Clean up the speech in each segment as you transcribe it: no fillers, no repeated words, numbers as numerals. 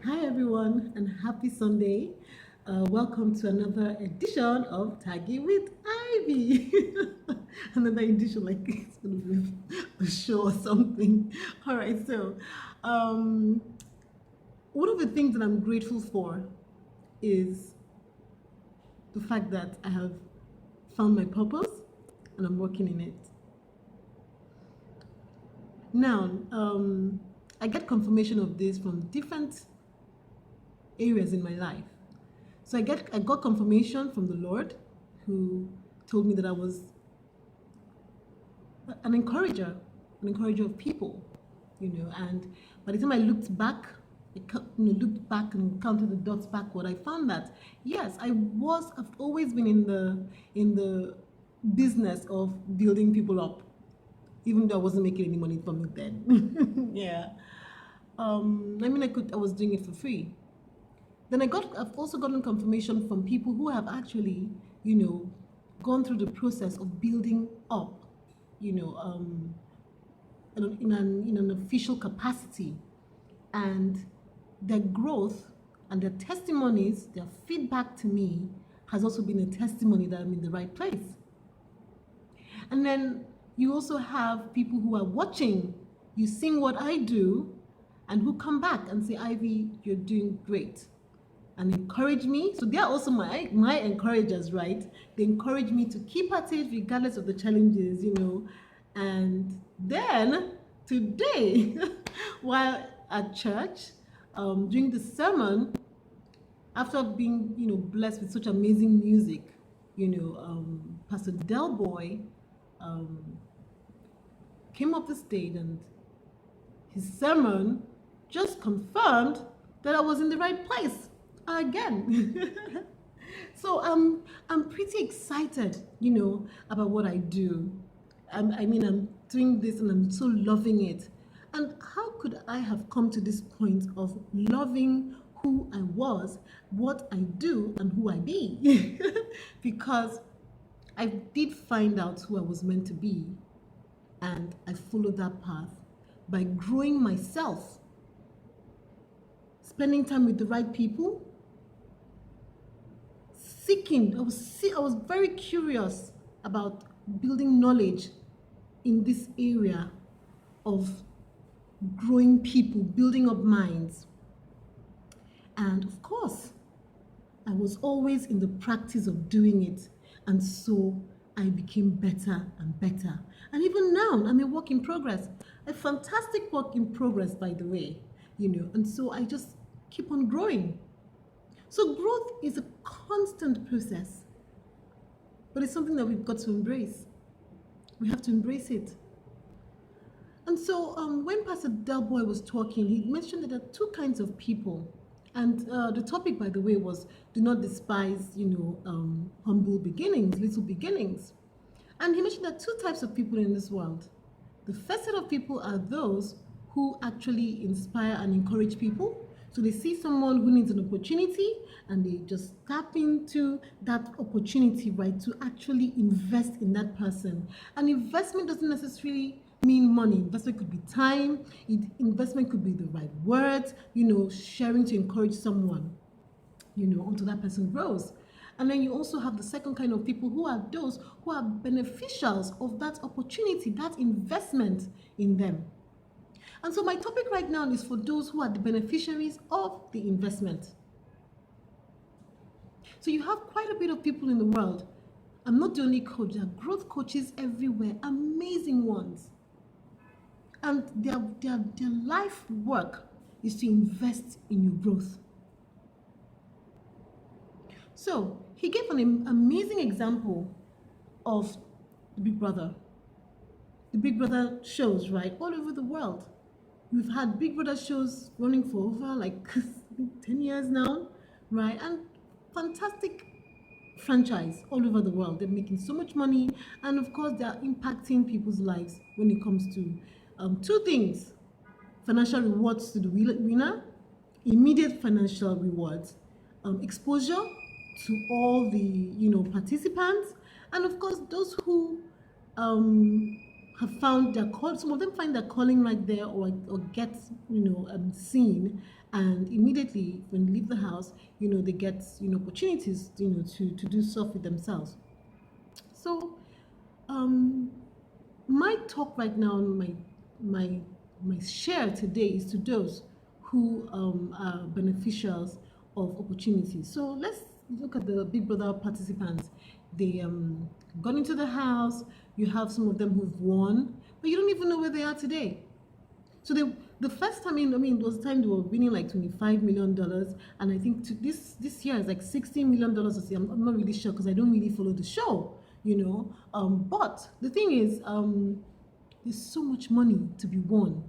Hi everyone and happy Sunday. Welcome to another edition of Taggy with Ivy. Another edition like it's going to be a show or something. All right, so um, one of the things that I'm grateful for is the fact that I have found my purpose and I'm working in it. Now, I get confirmation of this from different areas in my life. So I got confirmation from the Lord, who told me that I was an encourager of people, And by the time I looked back, looked back and counted the dots backward, I found that yes, I've always been in the business of building people up, even though I wasn't making any money from it then. Yeah. I was doing it for free. Then I've also gotten confirmation from people who have actually, gone through the process of building up, you know, um, in an official capacity, and their growth and their testimonies, their feedback to me has also been a testimony that I'm in the right place. And then you also have people who are watching you seeing what I do and who come back and say, Ivy, you're doing great, and encourage me. So they are also my encouragers, right? They encourage me to keep at it regardless of the challenges. And then today, while at church, during the sermon, after being blessed with such amazing music, Pastor Del Boy um, came up the stage, and his sermon just confirmed that I was in the right place again. So I'm pretty excited, about what I do. I'm doing this and I'm so loving it. And how could I have come to this point of loving who I was, what I do, and who I be? Because I did find out who I was meant to be, and I followed that path by growing myself, spending time with the right people, seeking. I was very curious about building knowledge in this area of growing people, building up minds. And of course, I was always in the practice of doing it. And so I became better and better. And even now, I'm a work in progress. A fantastic work in progress, by the way. And so I just keep on growing. So growth is a constant process, but it's something that we've got to embrace. We have to embrace it. And so when Pastor Del Boy was talking, he mentioned that there are two kinds of people. And the topic, by the way, was do not despise, humble beginnings, little beginnings. And he mentioned that two types of people in this world. The first set of people are those who actually inspire and encourage people. So they see someone who needs an opportunity and they just tap into that opportunity, right, to actually invest in that person. And investment doesn't necessarily mean money. Investment could be time. Investment could be the right words, sharing to encourage someone, until that person grows. And then you also have the second kind of people who are those who are beneficiaries of that opportunity, that investment in them. And so my topic right now is for those who are the beneficiaries of the investment. So you have quite a bit of people in the world. I'm not the only coach. There are growth coaches everywhere, amazing ones. And their life work is to invest in your growth. So he gave an amazing example of the Big Brother. The Big Brother shows, right, all over the world. We've had Big Brother shows running for over like 10 years now, right? And fantastic franchise all over the world. They're making so much money, and of course, they're impacting people's lives when it comes to two things: financial rewards to the winner, immediate financial rewards, exposure to all the participants, and of course, those who have found their call. Some of them find their calling right there, or get seen, And immediately when they leave the house, they get, opportunities, to do stuff with themselves. So, um, my talk right now, my my share today is to those who are beneficiaries of opportunities. So let's look at the Big Brother participants. They got into the house. You have some of them who've won, but you don't even know where they are today. So the first time, it was the time they were winning like $25 million, and I think this year is like $16 million. I'm not really sure because I don't really follow the show, But the thing is, there's so much money to be won,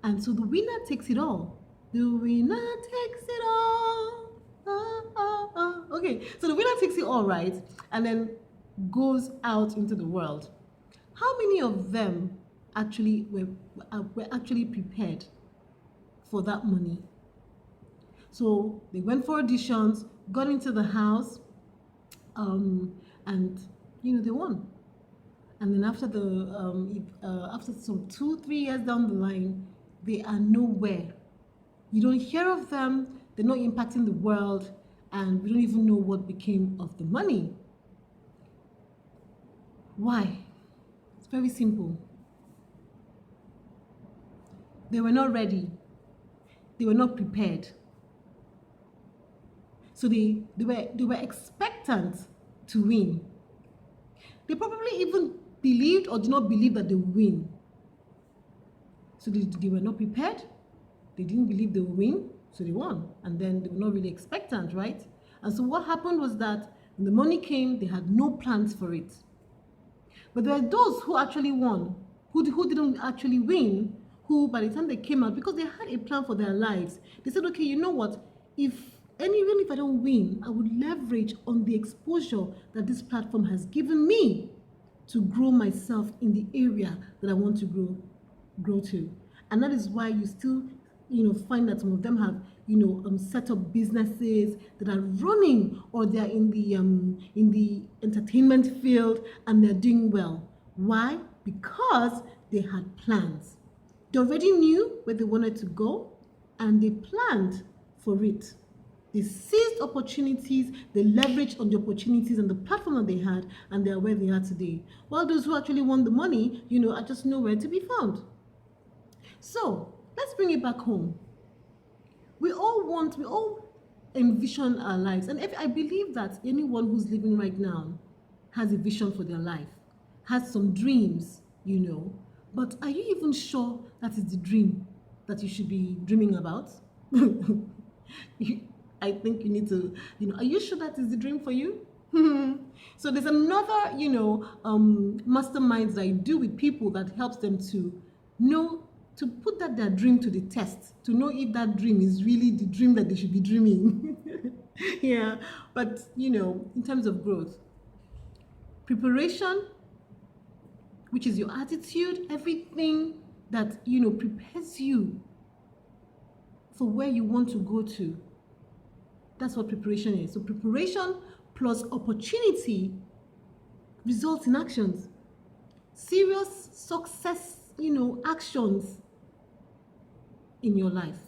and so the winner takes it all. The winner takes it all. Ah, ah, ah. Okay, so the winner takes it all, right, and then goes out into the world. How many of them actually were actually prepared for that money? So they went for auditions, got into the house, and they won. And then after some 2-3 years down the line, they are nowhere. You don't hear of them. They're not impacting the world, and we don't even know what became of the money. Why? It's very simple. They were not ready. They were not prepared. So they were expectant to win. They probably even believed or did not believe that they would win. So they were not prepared. They didn't believe they would win, so they won. And then they were not really expectant, right? And so what happened was that when the money came, they had no plans for it. But there are those who actually won, who didn't actually win, who by the time they came out, because they had a plan for their lives, they said, okay, you know what, even if I don't win, I would leverage on the exposure that this platform has given me to grow myself in the area that I want to grow to. And that is why you still find that some of them have set up businesses that are running, or they're in the entertainment field and they're doing well. Why? Because they had plans. They already knew where they wanted to go, and they planned for it. They seized opportunities, they leveraged on the opportunities and the platform that they had, and they are where they are today. While those who actually won the money, are just nowhere to be found. So let's bring it back home. We all envision our lives. And I believe that anyone who's living right now has a vision for their life, has some dreams, But are you even sure that is the dream that you should be dreaming about? I think you need to, are you sure that is the dream for you? So there's another, masterminds that I do with people that helps them to know, to put their dream to the test, to know if that dream is really the dream that they should be dreaming. Yeah, but in terms of growth, preparation, which is your attitude, everything that prepares you for where you want to go to. That's what preparation is. So preparation plus opportunity results in actions. Serious success, actions in your life.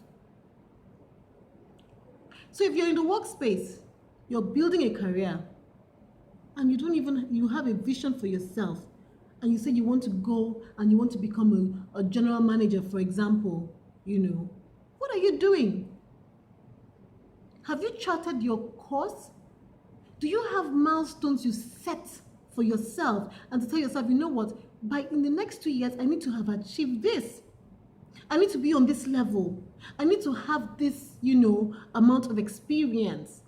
So if you're in the workspace, you're building a career, and you have a vision for yourself, and you say you want to go and you want to become a general manager, for example, what are you doing? Have you charted your course? Do you have milestones you set for yourself, and to tell yourself, you know what, in the next 2 years, I need to have achieved this. I need to be on this level. I need to have this, amount of experience.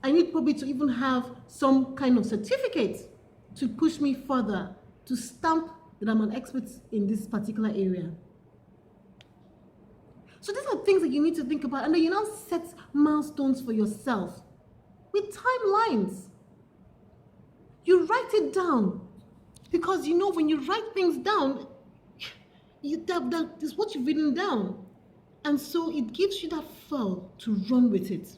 I need probably to even have some kind of certificate to push me further, to stamp that I'm an expert in this particular area. So these are things that you need to think about, and then you now set milestones for yourself with timelines. You write it down, because when you write things down, that is what you've written down, and so it gives you that fuel to run with it.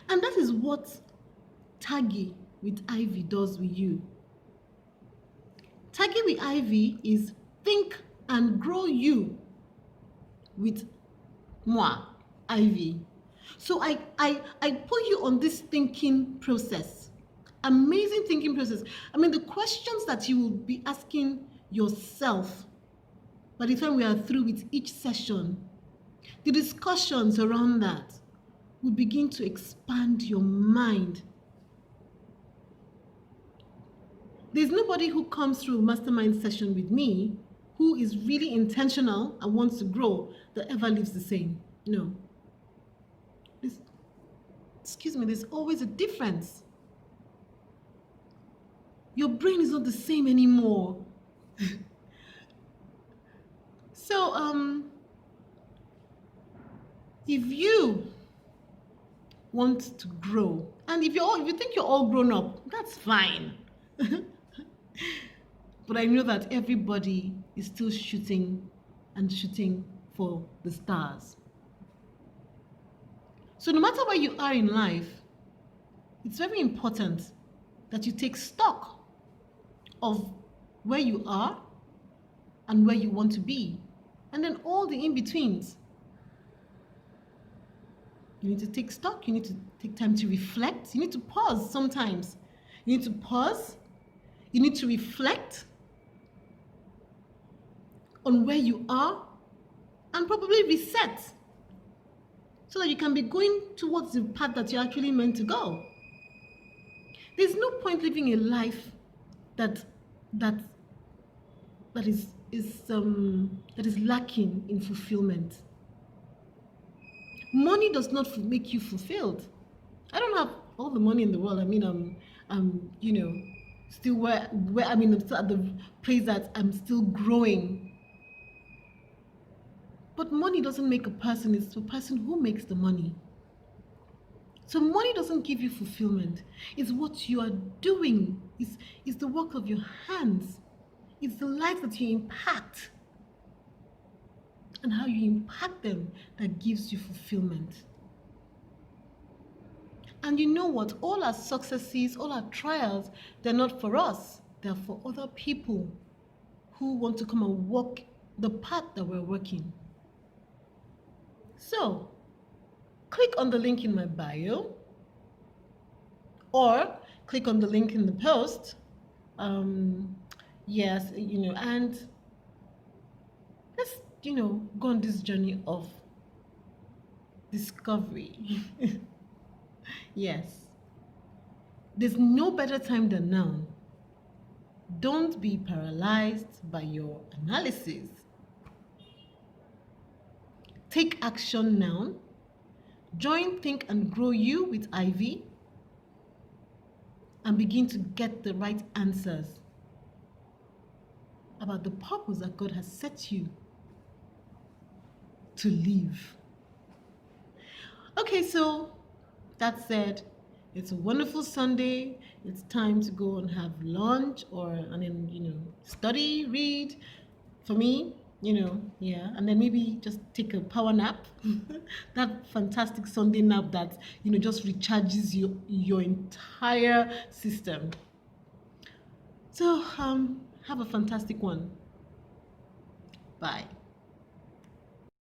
And that is what Tagging with Ivy does with you. Tagging with Ivy is think and grow you with moi, Ivy. So I put you on this thinking process, amazing thinking process. I mean, the questions that you will be asking yourself by the time we are through with each session, the discussions around that will begin to expand your mind. There's nobody who comes through a mastermind session with me who is really intentional and wants to grow that ever lives the same. No. Excuse me, there's always a difference. Your brain is not the same anymore. So, if you want to grow, and if you think you're all grown up, that's fine. But I know that everybody is still shooting for the stars. So no matter where you are in life, it's very important that you take stock of where you are and where you want to be, and then all the in-betweens. You need to take stock, you need to take time to reflect, you need to pause sometimes. You need to pause, you need to reflect on where you are and probably reset so that you can be going towards the path that you're actually meant to go. There's no point living a life that is lacking in fulfillment. Money does not make you fulfilled. I don't have all the money in the world. I mean, I'm still where I mean, I'm still at the place that I'm still growing. But money doesn't make a person, it's the person who makes the money. So money doesn't give you fulfillment. It's what you are doing. It's the work of your hands. It's the life that you impact and how you impact them that gives you fulfillment. And you know what? All our successes, all our trials, they're not for us. They're for other people who want to come and walk the path that we're walking. So, click on the link in my bio or click on the link in the post. Yes, and let's, go on this journey of discovery. Yes. There's no better time than now. Don't be paralyzed by your analysis. Take action now. Join Think and Grow You with Ivy and begin to get the right answers about the purpose that God has set you to live. Okay, so that said, it's a wonderful Sunday. It's time to go and have lunch and then, study, read. For me, yeah, and then maybe just take a power nap. That fantastic Sunday nap that, just recharges your entire system. So, have a fantastic one. Bye.